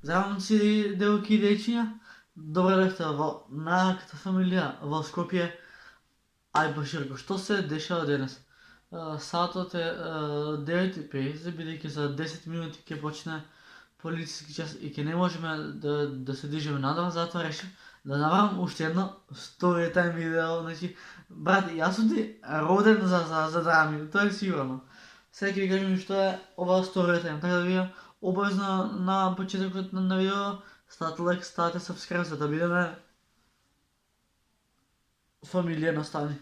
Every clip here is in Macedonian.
Здравейте си, девойки и дечиня. Добре дошли в нашата фамилия в Скопие. Ай, Баширко, що се дešava денес? Саатът е 9:50, бидейки за 10 минути ќе почне политически час и ќе не можеме да се движиме надале, затоа решив да направам уште едно story time видео. Значи, брате, јас сум ти роден за драми, тоа е сигурно. Сега ќе ви кажем што е ова story time, така да вие обавезно на почетокот на видео ставате лайк, ставате subscribe, за да бидеме фамилија наставни.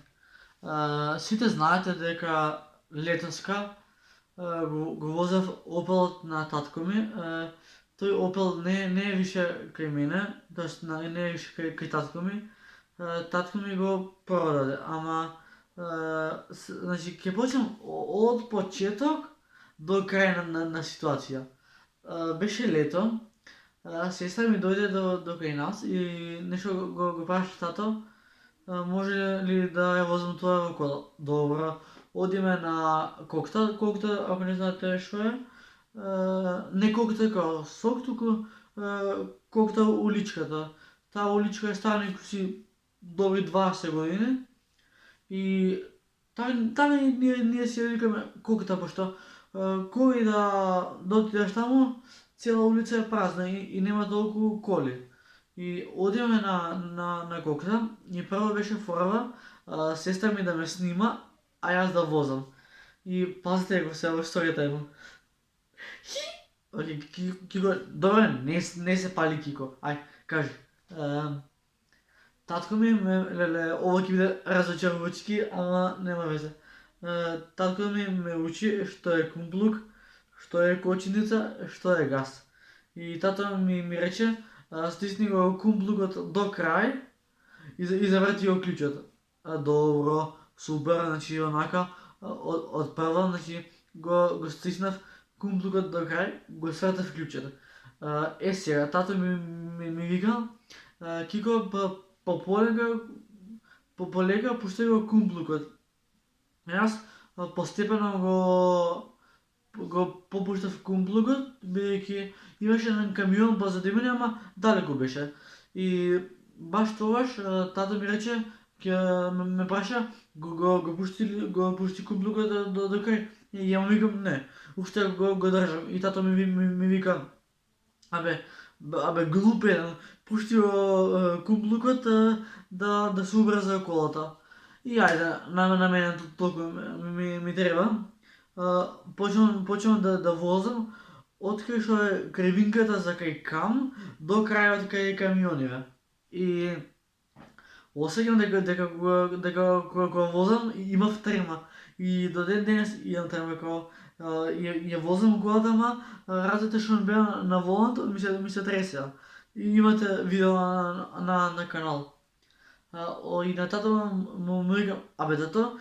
Сите знаете дека летоска го возев Опелот на татко ми. Тој Опел не е више кај мене, тоест не е више кај татко ми. Татко ми го продаде, ама значи ќе почнем од почеток до крај на ситуација. Беше лето, сестра ми дојде до кај нас и нешто го праша тато, може ли да ја возам тоа во кола? Добро, одиме на Кокта. Кокта, ако не знаете што е, не Кокта како сок, туку Кокта уличката. Таа уличка е стара некои добри 20 години и таа ние си ја викаме Кокта, пошто кој да отидеш таму, цела улица е празна и нема толку коли. И одиме на Кокта и прво беше форава сестра ми да ме снима, а јас да возам. И пазите го се во историята има. Окей, Кико, добре, не се пали Кико. Ај, кажи. Татко ми, леле, ова ќе биде разочарувачки, ама нема везе. Татко ми ме учи што е кумплук, што е кочиница, што е газ. И тато ми рече, стисни го кумплукот до крај и заврти го клучот. Добро, супер, значи онака, од прво, значи го стиснав кумплукот до крај, го свртав клучот. Сега, тато ми вика, Кико, полека пушти го кумплукот. Јас постепено го попуштав кумплукот, бидејќи имаше еден камион позади мене, ама далеку беше. И баш тогаш тато ми рече, ќе ме праша, го пушти кумплукот до крај. И ја му викам не, уште го држам. И тато ми вика, абе глупен, пушти го кумплукот да се убрза колата. И ајде, на мене толку ми треба. Почнам да возам од кај што е кривинката за кај Кам до крајот кај камиониве. И осеќам дека кога возам имав трема. И до ден денес имам трема, кога ја возам колата, ама рацете што ми беа на волантот ми се тресеа. И имате видео на канал. И на тато му викам, абе тато,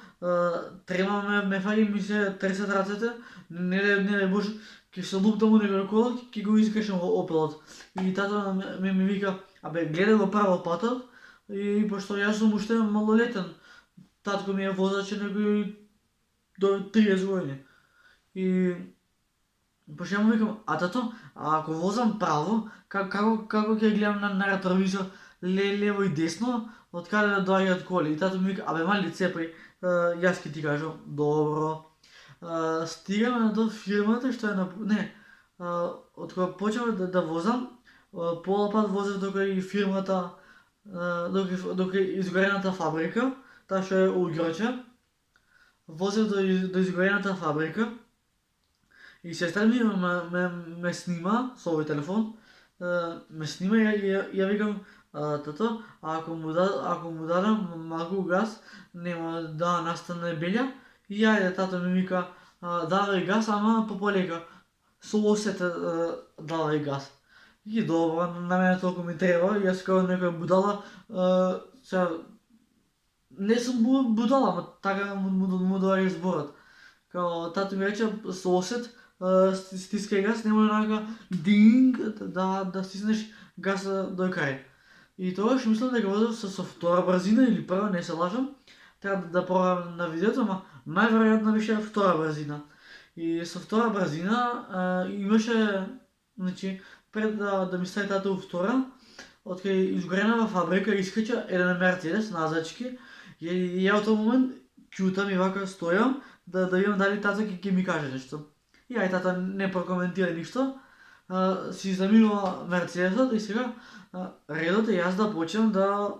трема ме фаќа и ми се тресат рацете, не боже, ќе се луптам у некоја кола, ќе го искашам во Опелот. И тато ми вика, абе гледај го право патот, и пошто јас сум уште малолетен, татко ми е возач некој до 30 години. И пошто ја му викам, тато, ако возам право, како ќе гледам на ретровизор лево и десно, од каде да доаѓаат коли? И тато ми вика, абе мали цепај, јас ќе ти кажам, добро. Стигаме до фирмата што е не, од кога почнав да возам, пола пат возев до кај фирмата, до кај изгорената фабрика, таа што е у Гроча. Возев до изгорената фабрика и сестра ми ме снима со овој телефон, ме снима и ја викам, тато, ако му дадам малку газ, нема да настане белја. И ајде, тато ми вика, давај газ, ама полека, со осета давај газ. И добро, на мене толку ми треба, јас како некоја будала, сега, не сум будала, ама така му доаѓа зборот. Као, тато ми рече, со осет, стискај газ, немој онака динг да стиснеш газ до крај. И тогаш мислам дека возев со втора брзина или прва, не се лажам. Треба да пробам на видеото, ама најверојатно беше втора брзина. И со втора брзина имаше, значи, пред да ми стави тато втора, откај изгорена во фабрика искача еден Мерцедес назачки и ја од тој момент ќутам и вака стојам да видам дали тата ќе ми каже нешто. И ај тата не прокоментира ништо, си заминува Мерцедесот и сега редот е јас да почнам да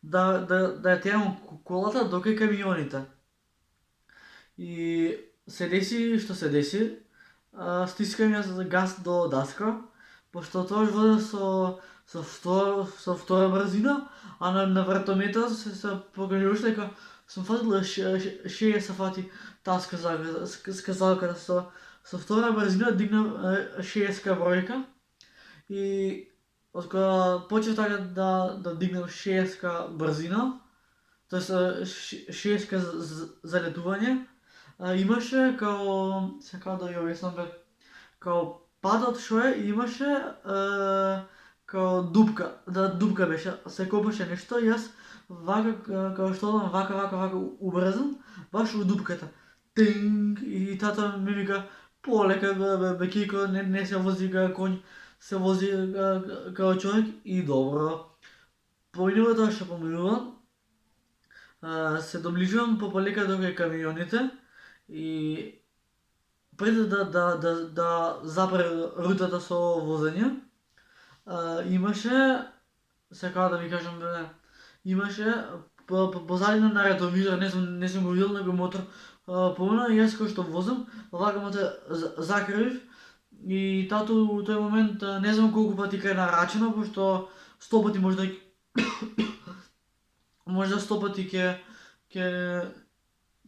ја терам колата до кај камионите. И се деси што се деси, стискам јас газ до даска, пошто тоа води со втора брзина, а на вратометар се покажуваше дека сум фатил 60 фати таа сказалката со втора брзина дигнав 60 бројка и откога почнав така да дигнав 60 брзина, тоест 60 залетување, имаше као, сега да ја објаснам бе, као падот што е, имаше као дупка, дупка беше, се копаше нешто и јас вака као што одам вака убрзан, баш у дупката. Тинг и тата ми вика полека бе Кико, не се вози као коњ, се вози као човек и добро. Поминува тоа што поминува, се доближувам полека до кај камионите и пред да запре рутата со возење, имаше, сега да ви кажам, имаше позадина на ретровизор, не сум го видел, него мотор помина и јас кој што возам, вака ме закривив и тато у тој момент не знам колку пати крена рачено, пошто 100 пати можда можда 100 пати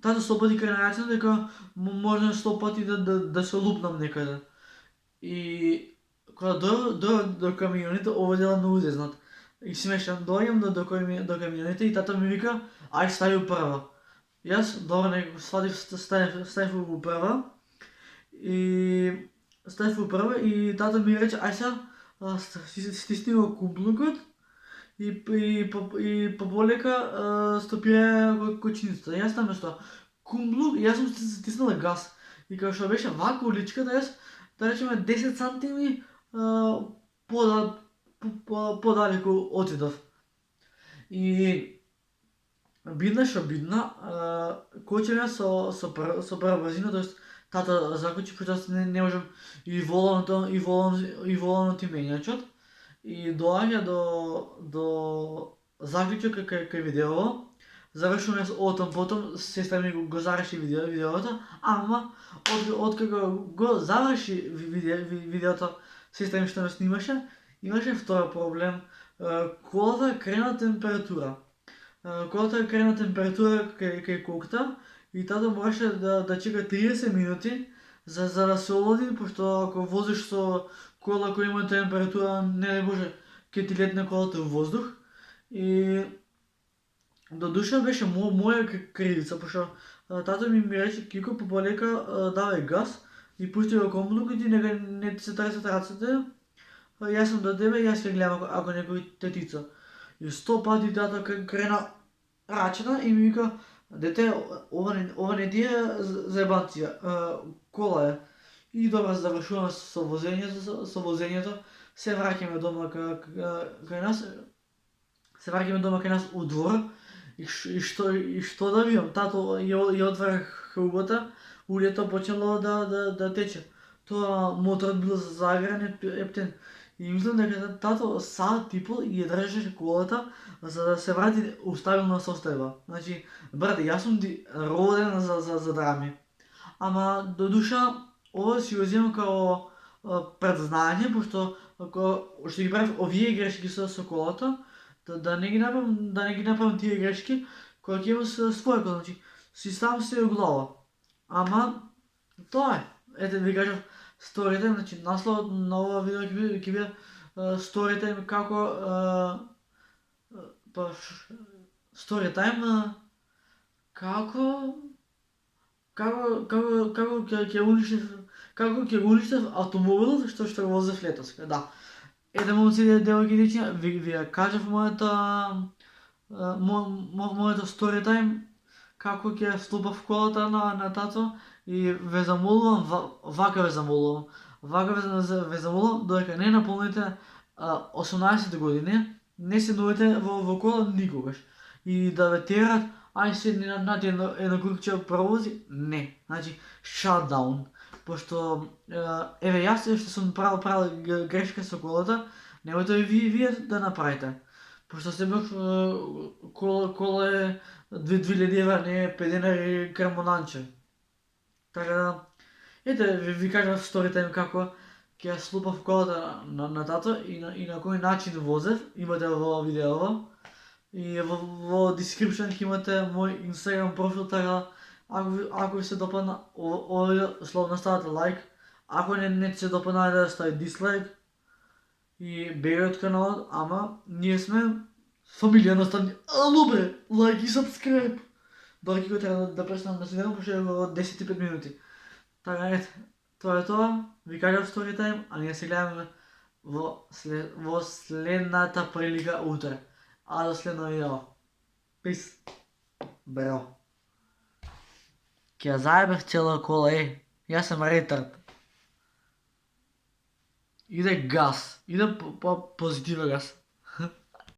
тато 100 пати крена рачено дека можда 100 пати да се лупнам некаде. И кога до камионите, ова дела многу зезнат. И смешан, доаѓам до камионите и тата ми вика, ај стави прва. Јас добро некако сватив, ставив во прва и тата ми рече, ај сега стисни го кумплукот и полека стопирај кочиницата. Јас наместо кумплук, јас сум стиснала газ. И као што беше вака уличката, јас да речеме 10 сантими подалеку отидов. И бидна што бидна, кочеме со прва брзина, тоест тата закочи, пошто јас не можам и воланот и менјачот. И доаѓа до заклучок кај видео, завршувам јас отам потом, сестра ми го зареши видеото, ама откако го заврши видеото, сестра ми што ме снимаше, имаше втора проблем. Колата крена температура. Колата крена температура кај кокта и тато мораше да чека 30 минути за да се олади, пошто ако возиш со кола која има температура, не боже, ќе ти летне колата во воздух. И до душа беше моја кривица, пошто тато ми рече, Кико, полека давај газ и пушти го комплукот и нека не ти се тресат рацете, јас сум до тебе и јас ќе гледам ако некој те тица. И 100 пати тато крена рачена и ми вика, дете, ова не ти е заебанција, кола е. И добро, завршуваме со возењето, се враќаме дома кај нас, у двор, и што да видам, тато ја отвара хрубата, улјето почнало да тече. Тоа моторот бил загрен ептен. И мислам дека тато саат и пол ја држеше колата за да се врати у стабилна состојба. Значи, брате, јас сум роден за драми. Ама до душа ова си го земам као предзнање, пошто што ги правев овие грешки со колата, да не ги направам тие грешки кога ќе имам своја кола, значи си сам се у глава. Ама тоа е. Ете ви кажав сторитајм, значи насловот на ова видео ќе биде сторитајм како сторитајм како ќе го уништев автомобилот што го возев летос. Да. Ете момци и девојки, ви ја кажав моето сторитајм како ќе стопав колата на тато и ве замолувам, вака ве замолувам. Вака ве замолам додека не наполните 18 години, не седнувате во кола никогаш. И да ве терат, ај седни над едно курче провози, не. Значи, shutdown. Пошто, еве јас што сум правил грешка со колата, немојте вие да направите. Пошто се бев кола е 2000 евра, не е 5 денари кармонанче. Така да, ете, ви кажав сторитајм како ќе ја слупав колата на тато и на кој начин возев, имате во видеово. И во description ќе имате мој Instagram профил, така ако ви се допадна овој видео, слободно ставате лайк. Ако не се допадна, да стави дислайк и бегај од каналот, ама ние сме фамилија наставни. Ало бре, лайк и subscribe. Додека го треба да престанам да се гледам, пошто е во 10:05 минути. Така ете, тоа е тоа. Ви кажав сторитајм, а ние се гледаме во следната прилика утре. А до следно видео. Пис. Бро. Ќе ја заебев цела кола, Јас сум ретард. Иде газ. Иде по позитива газ.